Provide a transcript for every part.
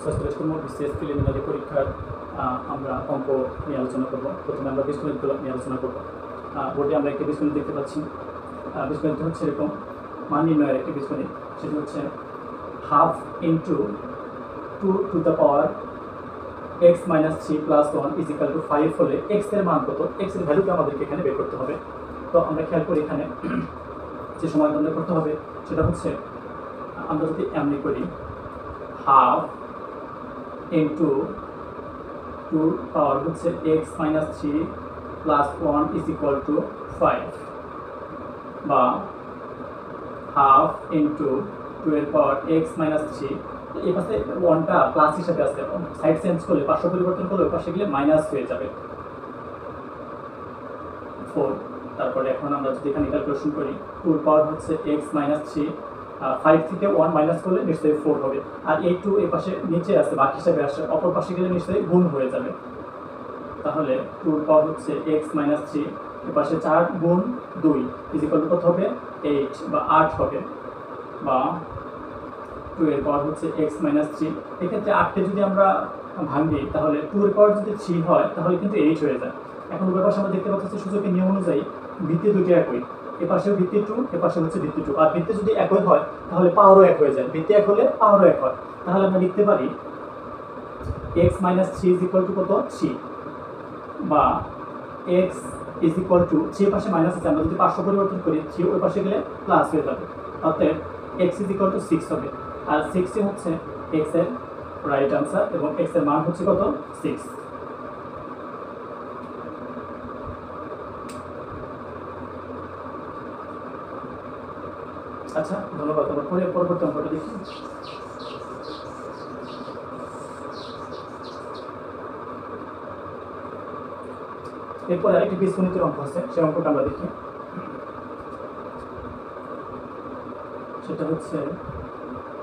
ষষ্ঠ বিশেষ প্রিলিমিনারি পরীক্ষার আমরা অঙ্ক নিয়ে আলোচনা করব। প্রথমে আমরা বীজগণিতগুলো নিয়ে আলোচনা করব। বোর্ডে আমরা একটি বীজগণিত দেখতে পাচ্ছি। বীজগণিত হচ্ছে এরকম, মান নির্ণয়ের একটি বীজগণিত। সেটি হচ্ছে half into 2 to the power x minus 3 plus 1 is equal to 5 হলে x এর মান কত, x এর ভ্যালুটা আমাদেরকে এখানে বের করতে হবে। তো আমরা খেয়াল করি এখানে যে সমাধান করতে হবে সেটা হচ্ছে, আমরা যদি এমনি করি হাফ ইন্টু 2 পাওয়ার হচ্ছে x minus 3 plus 1 is equal to 5, বা হাফ ইন্টু 2 এর পাওয়ার x মাইনাস 3, এই পাশে 1টা প্লাস হিসাবে আসছে, সাইড চেঞ্জ করলে পাশে পরিবর্তন করলে ওই পাশে গেলে মাইনাস হয়ে যাবে 4। তারপরে এখন আমরা যদি এখানে ক্যালকুলেশন করি 2 এর পাওয়ার হচ্ছে x মাইনাস 3, 5 থেকে 1 মাইনাস করলে নিশ্চয়ই 4 হবে। আর এই 2 এই পাশে নিচে আছে, বাকি হিসাবে আসে, অপর পাশে গেলে নিশ্চয়ই গুণ হয়ে যাবে। তাহলে 2 এর পাওয়ার হচ্ছে x মাইনাস 3, এই পাশে 4 গুণ 2 ইজ ইকুয়াল টু কত হবে, 8 বা 8 হবে। বা 2 এর পাওয়ার হচ্ছে x মাইনাস 3, এক্ষেত্রে 8কে যদি আমরা ভাঙি তাহলে 2 এর পাওয়ার যদি 3 হয় তাহলে কিন্তু 8 হয়ে যায়। এখন উভয় পাশে আমরা দেখতে পাচ্ছি সূচকের নিয়ম অনুযায়ী ভিত্তি দুটি একই, এ পাশেও ভিত্তি 2, এ পাশে হচ্ছে ভিত্তি 2। আর ভিত্তি যদি একই হয় তাহলে পাওয়ারও এক হয়ে যায়, ভিত্তি এক হলে পাওয়ারও এক হয়। তাহলে আমরা লিখতে পারি x minus 3 is equal to কত, 3, বা x ইজ ইকুয়াল টু 3 পাশে মাইনাস আছে, আমরা যদি পার্শ্ব পরিবর্তন করি 3 ওই পাশে গেলে প্লাস হয়ে যাবে, অতএব x ইজ ইকুয়াল টু 6 হবে। আর 6 হচ্ছে x এর রাইট আনসার, এবং x এর মান হচ্ছে কত, 6। আচ্ছা, ধন্যবাদ। আমরা পরবর্তী অঙ্কটা দেখি। এরপরে আরেকটি বীজগণিতের অঙ্ক আছে, সেই অঙ্কটা আমরা দেখি। সেটা হচ্ছে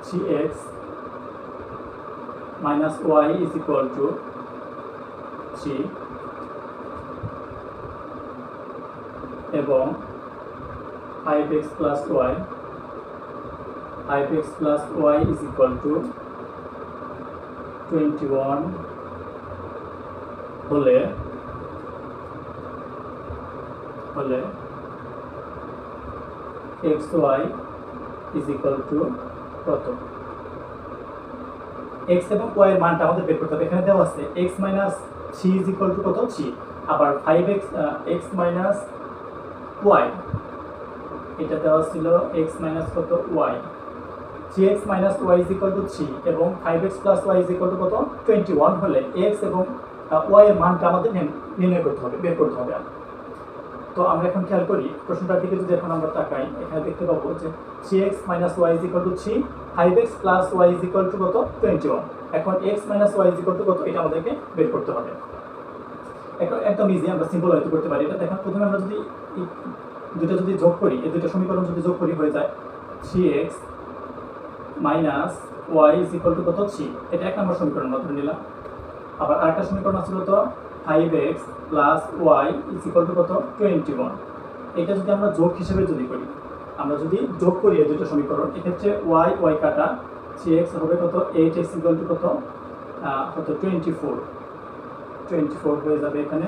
3x minus y is equal to 3 এবং 5x plus y, 5x plus y is equal to 21 হলে xy ইজ ইকুয়াল টু কত। x এবং y এর মানটা আমাদের বের করতে হবে। এখানে দেওয়া আছে x minus 3 is equal to কত, 3, আবার 5x x মাইনাস y, এটা দেওয়া ছিল x মাইনাস কত, y, 3x minus y is equal to 3 এবং 5x plus y is equal to কত, 21 হলে x এবং y এর মানটা আমাদের নির্ণয় করতে হবে, বের করতে হবে। তো আমরা এখন খেয়াল করি প্রশ্নটার দিকে যদি এখন আমরা তাকাই, এখানে দেখতে পাবো যে 3x minus y is equal to 3, 5x plus y is equal to কত, 21। এখন x minus y is equal to কত, এটা আমাদেরকে বের করতে হবে। একদম ইজি, আমরা সিম্পল হয়তো করতে পারি এটা। দেখেন প্রথমে আমরা যদি দুটো যদি যোগ করি, এই দুটো সমীকরণ যদি যোগ করি হয়ে যায় 3x minus y is equal to কত, 3, এটা এক নম্বর সমীকরণ ধরে নিলাম। আবার আরেকটা সমীকরণ আছে কত, 5x plus y is equal to কত, 21। এটা যদি আমরা যোগ হিসেবে যদি করি, আমরা যদি যোগ করি এই দুটো সমীকরণ, এক্ষেত্রে y কাটা 3x হবে কত, 8x ইকুয়াল টু কত, কত 24 হয়ে যাবে। এখানে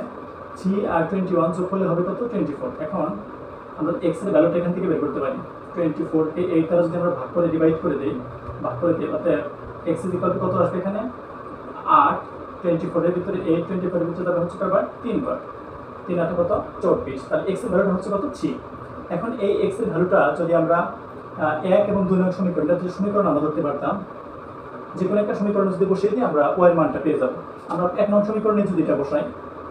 3 আর 21 যোগ করলে হবে কত, 24। এখন আমরা x এর ভ্যালুটা এখান থেকে বের করতে পারি। 24কে 8 দ্বারা যদি আমরা ভাগ করে ডিভাইড করে দিই, অর্থাৎ x ইজ ইকুয়াল টু কত আসবে এখানে, 8, 24 এর ভিতরে 8, 24 এর ভিতরে হচ্ছে কয়বার, 3 বার, 3 8 কত, 24। তাহলে x এর ভ্যালুটা হচ্ছে কত, 3। এখন এই x এর ভ্যালুটা যদি আমরা 1 এবং 2 নং সমীকরণটা যদি সমীকরণ আমরা ধরতে পারতাম, যে কোনো একটা সমীকরণ যদি বসিয়ে দিই আমরা y এর মানটা পেয়ে যাব। আমরা 1 নং সমীকরণে যদি এটা বসাই,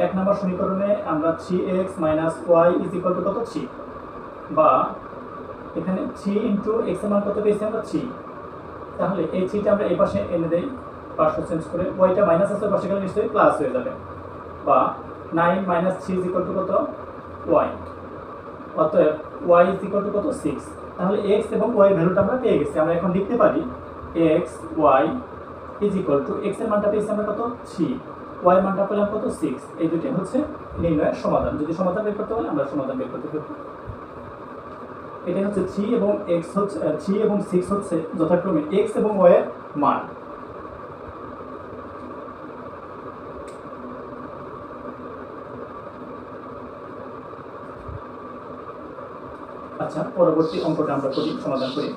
1 নম্বর সমীকরণে আমরা 3x minus y is equal to কত, 3, বা এখানে 3 ইন্টু x এর মান কত পেয়েছি আমরা, 3। তাহলে এই 3টা আমরা এই পাশে এনে দেই, পার্শ্ব চেঞ্জ করে, yটা মাইনাস আছে পাশে গেলে নিশ্চয়ই প্লাস হয়ে যাবে, বা 9 মাইনাস 3 ইজ ইকুয়াল টু কত, y, অতএব y ইজ ইকুয়াল টু কত, 6। তাহলে x এবং y এর ভ্যালুটা আমরা পেয়ে গেছি। আমরা এখন লিখতে পারি x y is equal to, x এর মানটা পেয়েছি আমরা কত, 3, y এর মানটা পেলাম কত, 6। এই দুটি হচ্ছে নির্ণয়ের সমাধান। যদি সমাধান বের করতে বলে আমরা সমাধান বের করতে পারবো। এটা হচ্ছে 3 এবং x হচ্ছে 3 এবং 6 হচ্ছে যথাক্রমে x এবং y এর মান। আচ্ছা, পরবর্তী অঙ্কটা আমরা করি, সমাধান করি।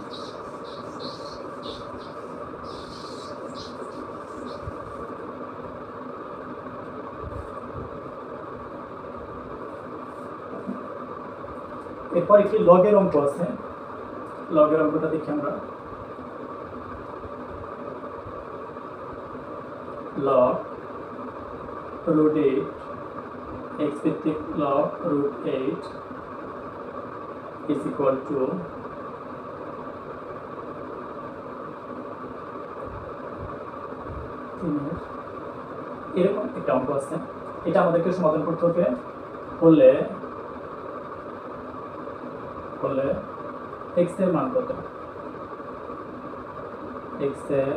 এরপর একটি লগের অঙ্ক আছে, লগের অঙ্কটা দেখি আমরা। log root 8 x ভিত্তিক log root 8 is equal to এরকম একটা অঙ্ক আছে। এটা আমাদেরকে সমাধান করতে হবে হলে x এর মান কত, x এর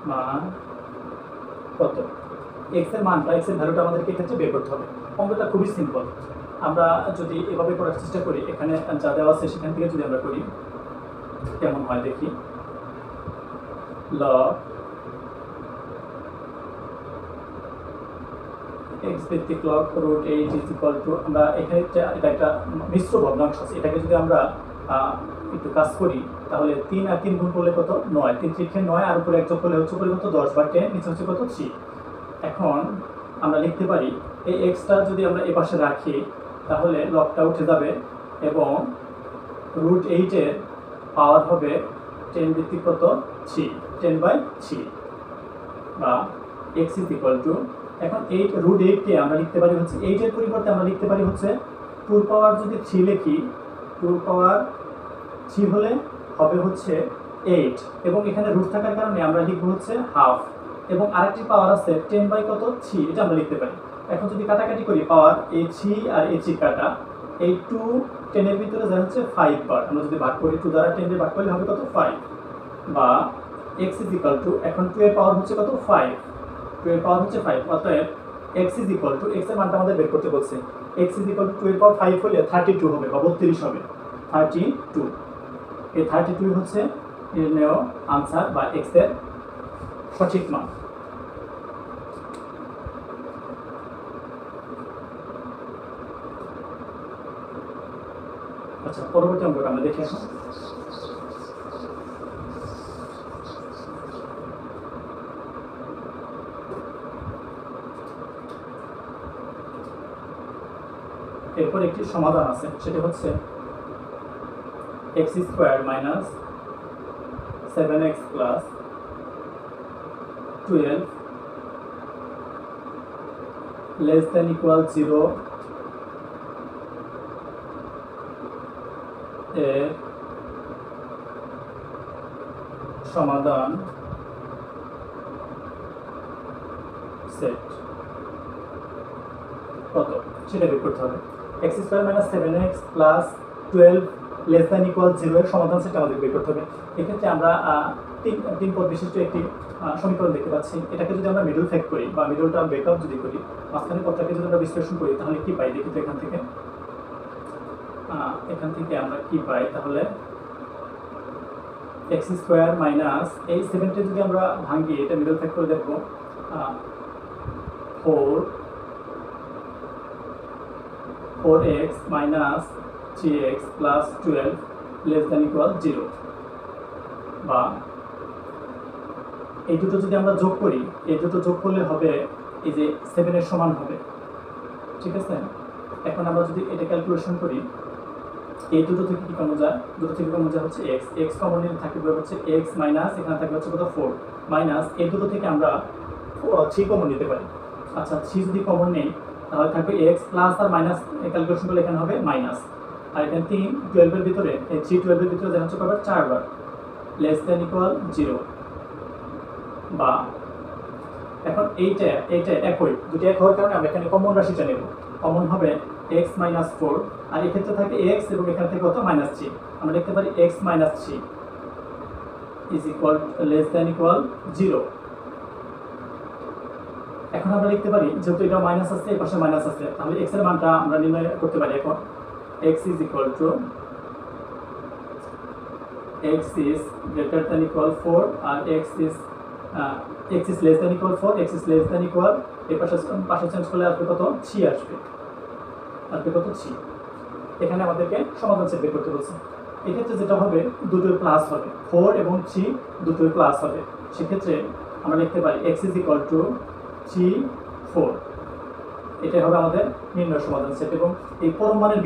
মান কত, x এর মানটা, x এর ভ্যালুটা আমাদেরকে এক্ষেত্রে বের করতে হবে। অঙ্কটা খুবই সিম্পল। আমরা যদি এভাবে করার চেষ্টা করি, এখানে যা দেওয়া আছে সেখান থেকে যদি আমরা করি কেমন হয় দেখি। log x ভিত্তিক log root 8 is equal to, আমরা এখানে এটা একটা মিশ্র ভগ্নাংশ আছে, এটাকে যদি আমরা একটু কাজ করি তাহলে 3 আর 3 গুণ করলে কত, 9, 3 3 9, আর উপরে 1 যোগ করলে হচ্ছে উপরে কত, 10 বা 10, নিচে হচ্ছে কত, 3। এখন আমরা লিখতে পারি এই এক্সটা যদি আমরা এই পাশে রাখি তাহলে লগটা উঠে যাবে এবং root 8 এর পাওয়ার হবে 10 ভিত্তিক কত, 3, 10/3, বা x is equal to, এখন 8 root 8 কে আমরা লিখতে পারি হচ্ছে 8 এর পরিবর্তে আমরা লিখতে পারি হচ্ছে 2 পাওয়ার যদি 3 লিখি, 2 পাওয়ার 3 হলে হবে হচ্ছে 8, এবং এখানে রুট থাকার কারণে আমরা লিখবো হচ্ছে হাফ, এবং আরেকটি পাওয়ার আছে 10/3, এটা আমরা লিখতে পারি। এখন যদি কাটাকাটি করি, পাওয়ার এই 3 আর এই 3 কাটা, এই 2 10 এর ভিতরে যা হচ্ছে 5 বার, আমরা যদি ভাগ করি 2 দ্বারা 10 দিয়ে ভাগ করলে হবে কত, 5, বা x is equal to, এখন 2 এর পাওয়ার হচ্ছে কত, 5, 2 এর পাওয়ার হচ্ছে 5, অতএব x is equal to, x এর মানটা আমাদের বের করতে বলছে, x is equal to 2 এর পাওয়ার 5 হলে 32 হবে বা 32 হবে, 32। এই 32 হচ্ছে নির্ণয় আনসার বা x এর সঠিক মান। আচ্ছা, পরবর্তী অঙ্কটা আমরা দেখি এখন। এরপর একটি সমাধান আছে, সেটা হচ্ছে x square minus 7x plus 12 less than equal 0 এর সমাধান সেট কত সেটা বের করতে হবে। x square minus 7x plus 12 less than equal 0 এর সমাধান সেট আমাদের বের করতে হবে। এক্ষেত্রে আমরা তিন পদ বিশিষ্ট একটি সমীকরণ দেখতে পাচ্ছি। এটাকে যদি আমরা মিডল ফ্যাক্ট করি বা মিডল টার্ম ব্রেকআপ যদি করি, মাঝখানে পদটাকে যদি আমরা বিশ্লেষণ করি তাহলে কি পাই দেখি তো। এখান থেকে আমরা কি পাই, তাহলে x স্কয়ার মাইনাস এই 7টা যদি আমরা ভাঙি, এটা মিডল ফ্যাক্ট করে দেখব, 4x minus 3x plus 12 less than equal 0, বা এই দুটো যদি আমরা যোগ করি, এই দুটো যোগ করলে হবে এই যে 7 এর সমান হবে, ঠিক আছে। এখন আমরা যদি এটা ক্যালকুলেশন করি, এই দুটো থেকে কি কমন যায়, দুটো থেকে কমন যায় হচ্ছে x কমন নিলে থাকবে হচ্ছে x মাইনাস এখানে থাকবে হচ্ছে কত 4, মাইনাস এই দুটো থেকে আমরা 3 কমন নিতে পারি। আচ্ছা, 3 যদি কমন নেই তাহলে থাকবে x প্লাস আর মাইনাস, ক্যালকুলেশন করলে এখানে হবে মাইনাস, আর এখানে 3 12 এর ভিতরে, এই 3 12 এর ভিতরে দেখা হচ্ছে কবার 4 বার, লেস দেন ইকুয়াল 0, বা এখন এইটা একই, দুটো এক হওয়ার কারণে আমরা এখানে কমন রাশিটা নেব, কমন হবে x মাইনাস 4, আর এক্ষেত্রে থাকে x এবং এখানে থেকে কত মাইনাস 3, আমরা লিখতে পারি x minus 3 is equal less than equal 0। এখন আমরা লিখতে পারি যেহেতু এটা মাইনাস আছে, এই পাশে মাইনাস আছে, তাহলে x এর মানটা আমরা নির্ণয় করতে পারি। এখন x is equal to, x is greater than equal 4 R x is less than equal 4, x is less than equal, এই পাশে চেঞ্জ করলে আসবে কত 3 আসবে কত 3। এখানে আমাদেরকে সমাধান সেট বের করতে বলছে। এক্ষেত্রে যেটা হবে দুটোই প্লাস হবে, 4 এবং 3 দুটোই প্লাস হবে। সেক্ষেত্রে আমরা লিখতে পারি x ইজ ইকুয়াল টু 3 4। এটাই হবে আমাদের নির্ণয় সমাধান সেট। এবং এই পরম মানের